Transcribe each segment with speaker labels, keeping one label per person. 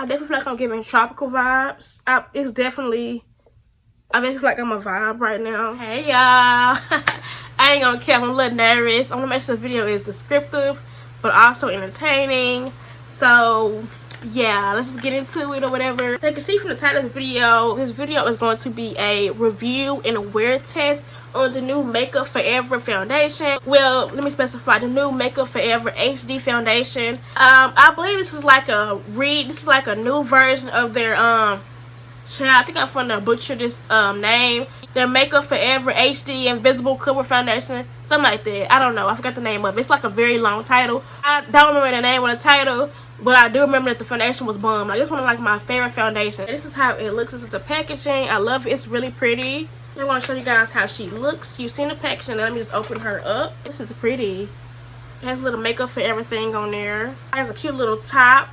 Speaker 1: I definitely feel like I'm giving tropical vibes. I definitely feel like I'm a vibe right now. Hey y'all. I ain't gonna care, I'm a little nervous. I wanna make sure the video is descriptive but also entertaining. So yeah, let's just get into it or whatever. So you can see from the title of the video, this video is going to be a review and a wear test on the new Makeup Forever foundation. Well, let me specify, the new Makeup Forever HD foundation. I believe this is like a new version of their I think I'm gonna butcher this name. Their Makeup Forever HD Invisible Cover Foundation, something like that. I don't know, I forgot the name of it. It's like a very long title. I don't remember the name of the title, but I do remember that the foundation was bomb. Like, it's one of like my favorite foundations. This is how it looks. This is the packaging. I love it. It's really pretty. I want to show you guys how she looks. You've seen the packaging. Let me just open her up. This is pretty. It has a little Makeup Forever thing on there. It has a cute little top.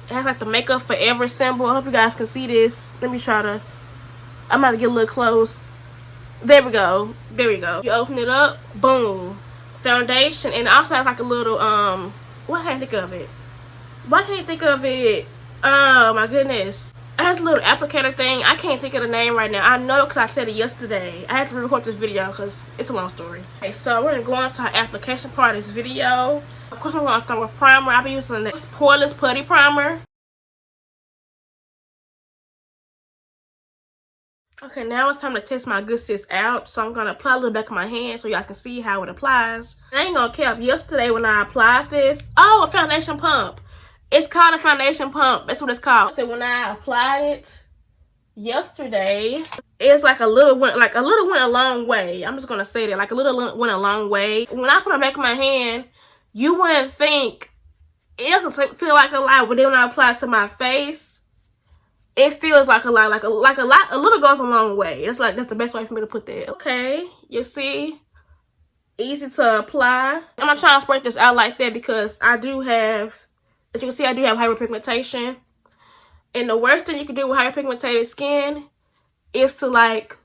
Speaker 1: It has like the Makeup Forever symbol. I hope you guys can see this. Let me try to, I'm about to get a little close. There we go. There we go. You open it up. Boom. Foundation. And it also has like a little, what can't I think of it? Why can't I think of it? Oh my goodness. It has a little applicator thing. I can't think of the name right now. I know because I said it yesterday. I had to record this video because it's a long story. Okay, so we're going to go on to our application part of this video. Of course, I'm going to start with primer. I'll be using this poreless putty primer. Okay, now it's time to test my good sis out. So I'm going to apply a little back of my hand so y'all can see how it applies. I ain't going to cap. Yesterday when I applied this, oh, a foundation pump. It's called a foundation pump. That's what it's called. So when I applied it yesterday, it's like a little went a long way. I'm just gonna say that, like a little went a long way. When I put it back in my hand, you wouldn't think it doesn't feel like a lot, but then when I apply it to my face, it feels like a lot. A little goes a long way. It's like that's the best way for me to put that. Okay, you see, easy to apply. I'm not trying to spread this out like that because I do have. As you can see, I do have hyperpigmentation. And the worst thing you can do with hyperpigmented skin is to like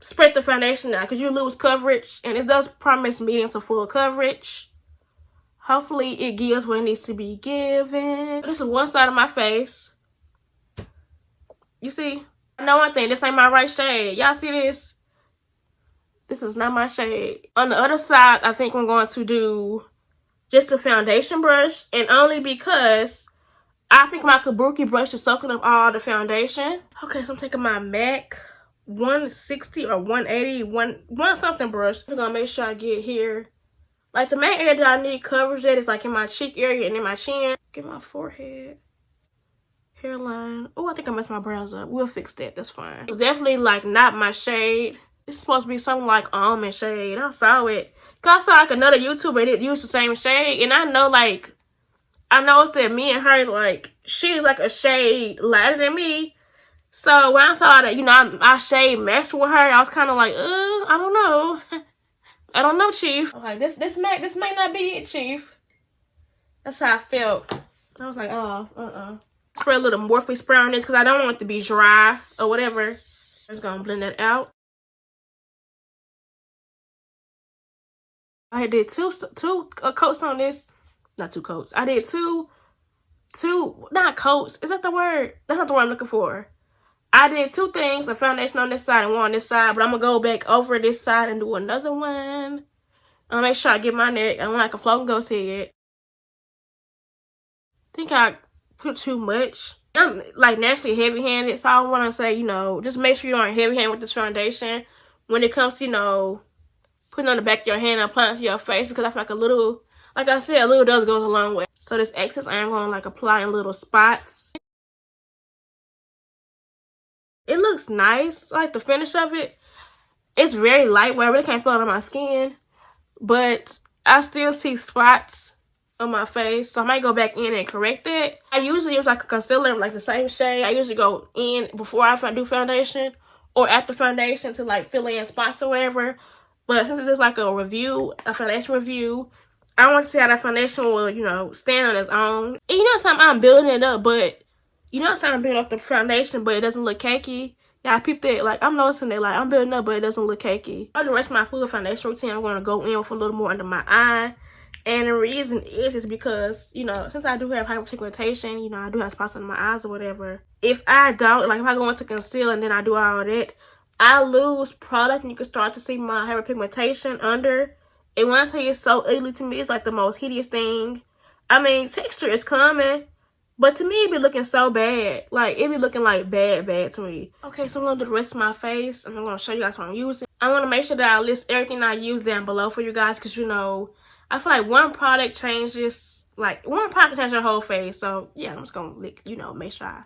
Speaker 1: spread the foundation out because you lose coverage. And it does promise medium to full coverage. Hopefully it gives what it needs to be given. This is one side of my face. You see? I know one thing, this ain't my right shade. Y'all see this? This is not my shade. On the other side, I think I'm going to do just a foundation brush, and only because I think my kabuki brush is soaking up all the foundation. Okay, so I'm taking my MAC 160 or 180, one something brush. I'm gonna make sure I get here. Like the main area that I need coverage at is like in my cheek area and in my chin. Get my forehead, hairline. Oh, I think I messed my brows up. We'll fix that. That's fine. It's definitely like not my shade. It's supposed to be something like almond shade. I saw it. Cause I saw like another YouTuber that used the same shade, and I know noticed that me and her, like, she's like a shade lighter than me. So when I saw that, you know, my shade matched with her, I was kind of like, I don't know. I don't know, Chief. Like this may not be it, Chief. That's how I felt. I was like, oh, Spray a little Morphe spray on this because I don't want it to be dry or whatever. I'm just gonna blend that out. I did two coats on this. Not two coats. I did two, not coats. Is that the word? That's not the word I'm looking for. I did two things, a foundation on this side and one on this side, but I'm going to go back over this side and do another one. I'll make sure I get my neck. I want like a floating ghost head. I think I put too much. I'm like naturally heavy-handed, so I want to say, you know, just make sure you aren't heavy-handed with this foundation when it comes to, you know, putting on the back of your hand and applying it to your face, because I feel like a little, like I said, a little does goes a long way. So this excess I am going to like apply in little spots. It looks nice. I like the finish of it. It's very lightweight. I really can't feel it on my skin, but I still see spots on my face, so I might go back in and correct that. I usually use like a concealer, like the same shade. I usually go in before I do foundation or after foundation to like fill in spots or whatever. But since it's just like a review, a foundation review, I want to see how that foundation will, you know, stand on its own. And you know something, I'm building it up, but you know something, I'm building up the foundation, but it doesn't look cakey. Yeah, I peeped it. Like, I'm noticing that, like, I'm building up, but it doesn't look cakey. For the rest of my full foundation routine, I'm going to go in with a little more under my eye And the reason is because, you know, since I do have hyperpigmentation, you know, I do have spots under my eyes or whatever. If I don't, like if I go into conceal and then I do all that, I lose product and you can start to see my hyperpigmentation under. And when I say it's so ugly to me, it's like the most hideous thing. I mean, texture is coming, but to me, it be looking so bad. Like, it be looking like bad to me. Okay, so I'm going to do the rest of my face. And I'm going to show you guys what I'm using. I want to make sure that I list everything I use down below for you guys. Because, you know, I feel like one product changes, like, one product changes your whole face. So, yeah, I'm just going to, you know, make sure I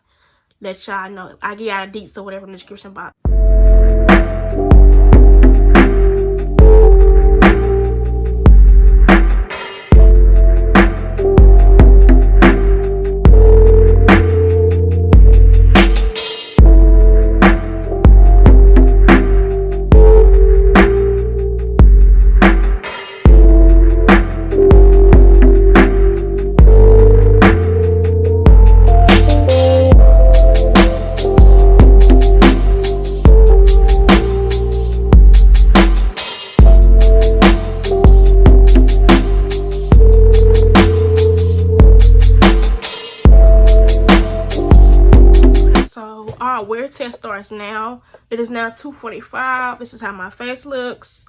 Speaker 1: let y'all know. I give y'all deets or whatever in the description box. Wear test starts now. It is now 2:45. This is how my face looks.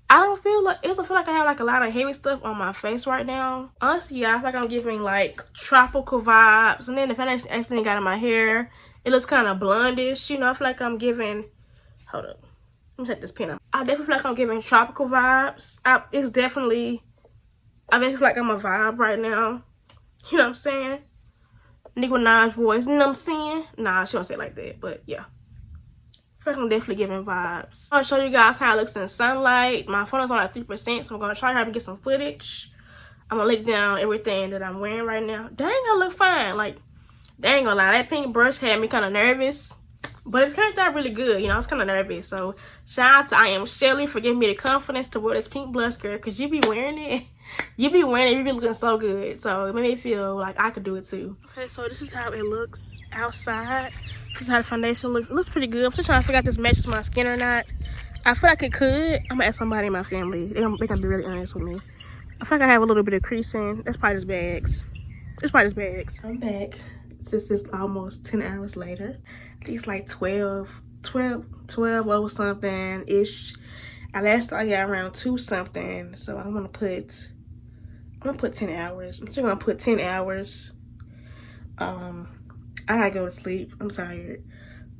Speaker 1: I don't feel like, it doesn't feel like I have like a lot of heavy stuff on my face right now. Honestly, yeah, I feel like I'm giving like tropical vibes. And then the foundation actually got in my hair. It looks kind of blondish, you know. I feel like I'm giving, hold up, let me set this pen up. I definitely feel like I'm giving tropical vibes. I definitely feel like I'm a vibe right now. You know what I'm saying? Nicki Minaj voice, you know what I'm saying? Nah, she don't say it like that, but yeah. I feel like I'm definitely giving vibes. I'll show you guys how it looks in sunlight. My phone is on like 3%, so I'm gonna try to get some footage. I'm gonna link down everything that I'm wearing right now. Dang, I look fine. Like, they ain't gonna lie, that pink brush had me kind of nervous, but it's turned out really good. You know, I was kind of nervous. So shout out to I Am Shelly for giving me the confidence to wear this pink blush, girl, because you be wearing it. You be wearing it, you be looking so good. So it made me feel like I could do it too. Okay, so this is how it looks outside. This is how the foundation looks. It looks pretty good. I'm still trying to figure out if this matches my skin or not. I feel like it could. I'm gonna ask somebody in my family. They're gonna be really honest with me. I feel like I have a little bit of creasing. That's probably just bags. It's probably just bags. I'm back. This is almost 10 hours later. I think it's like 12 over something ish. I last saw y'all around 2 something. So I'm gonna put 10 hours. I'm still gonna put 10 hours. I gotta go to sleep. I'm tired.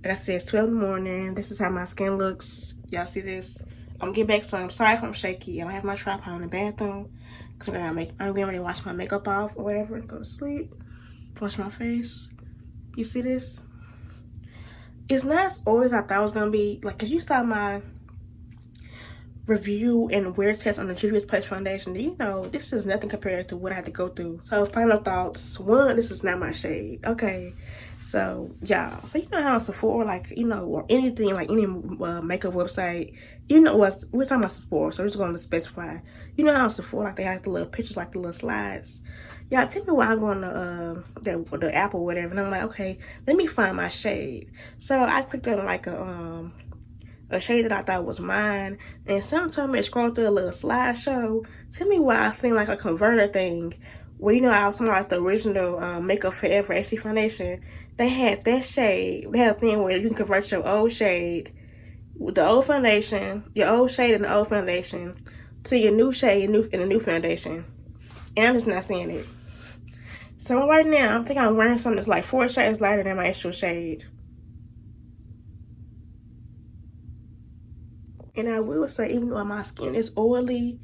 Speaker 1: Like I said, it's 12 in the morning. This is how my skin looks. Y'all see this? I'm getting back some. Sorry if I'm shaky. I don't have my tripod in the bathroom. Cause I'm getting ready to wash my makeup off or whatever and go to sleep. Wash my face. You see this? It's not as oily as I thought it was gonna be. Like, if you saw my review and wear test on the Juvias Place foundation, you know this is nothing compared to what I had to go through. So final thoughts. 1, this is not my shade. Okay, so y'all, so you know how Sephora, like, you know, or anything, like any makeup website, you know what, we're talking about Sephora, so we're just going to specify. You know how Sephora, like, they have the little pictures, like the little slides. Y'all, tell me why I'm going to the app or whatever, and I'm like, okay, let me find my shade. So I clicked on like a shade that I thought was mine, and someone told me to scroll through a little slideshow. Tell me why I seen like a converter thing where, you know, I was talking like the original Makeup Forever HD foundation. They had that shade. They had a thing where you can convert your old shade with the old foundation, your old shade and the old foundation, to your new shade in the new foundation. And I'm just not seeing it. So right now, I think I'm wearing something that's like 4 shades lighter than my actual shade. And I will say, even though my skin is oily,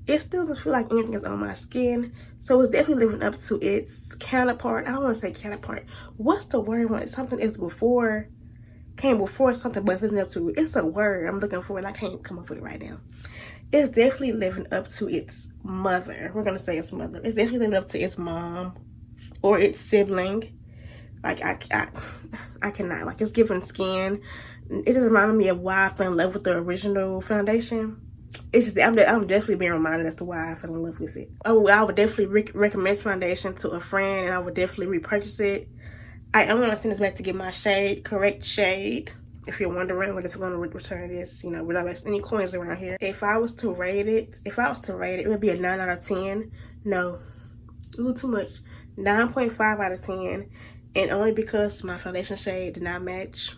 Speaker 1: it still doesn't feel like anything is on my skin. So it's definitely living up to its counterpart. I don't want to say counterpart. What's the word when something is before, came before something, but it's living up to it? It's a word I'm looking for, and I can't come up with it right now. It's definitely living up to its mother. We're going to say its mother. It's definitely living up to its mom or its sibling. Like, I cannot. Like, it's giving skin. It just reminded me of why I fell in love with the original foundation. It's just, I'm definitely being reminded as to why I fell in love with it. Oh, I would definitely recommend this foundation to a friend, and I would definitely repurchase it. I am going to send this back to get my shade, correct shade. If you're wondering whether it's going to return this, you know, we don't have any coins around here. If I was to rate it, it would be a 9 out of 10. No, a little too much. 9.5 out of 10. And only because my foundation shade did not match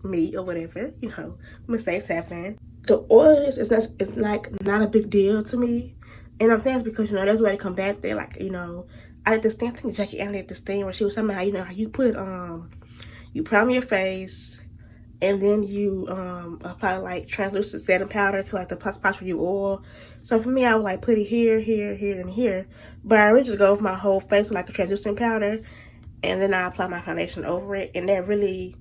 Speaker 1: me or whatever, you know, mistakes happen. The oiliness is not a big deal to me. And I'm saying it's because, you know, there's a way to combat that. Like, you know, I did this thing, I think Jackie Allen did this thing where she was talking about how, you know, how you put on your face, and then you apply like translucent setting powder to like the spots where you oil. So for me, I would like put it here, here, here, and here. But I would just go over my whole face with like a translucent powder, and then I apply my foundation over it, and that really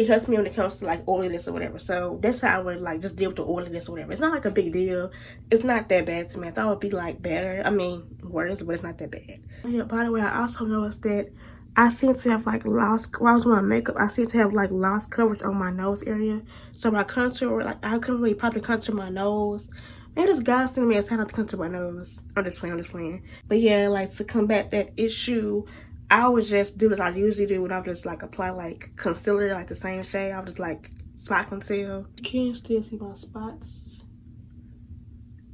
Speaker 1: helps me when it comes to like oiliness or whatever. So that's how I would like just deal with the oiliness or whatever. It's not like a big deal. It's not that bad to me. I thought it would be like better. I mean, worse, but it's not that bad. Yeah, by the way, I also noticed that I seem to have like lost, while I was wearing makeup, I seem to have like lost coverage on my nose area. So my contour, like I couldn't really properly contour my nose. Maybe this guy sending me a sign not to contour my nose. I'm just playing. But yeah, like to combat that issue, I would just do as I usually do when I just like apply like concealer, like the same shade. I would just like spot conceal. You can still see my spots,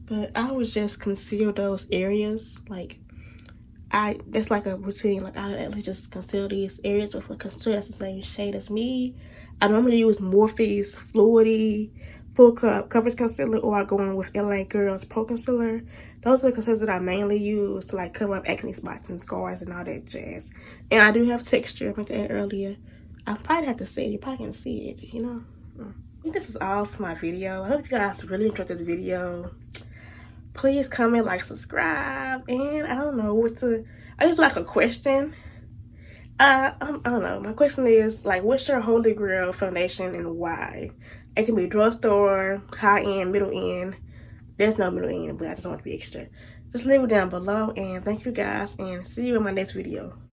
Speaker 1: but I would just conceal those areas. Like that's like a routine. Like I actually just conceal these areas with a concealer that's the same shade as me. I normally use Morphe's Fluidity Full Coverage Concealer, or I go in with LA Girls Pro Concealer. Those are the concealers that I mainly use to like cover up acne spots and scars and all that jazz. And I do have texture. I meant to add earlier. I probably have to say it. You probably can see it, you know. I think this is all for my video. I hope you guys really enjoyed this video. Please comment, like, subscribe, and I don't know what to. I just like a question. I don't know. My question is like, what's your holy grail foundation and why? It can be drugstore, high end, middle end. There's no middle end, but I just want to be extra. Just leave it down below, and thank you guys, and see you in my next video.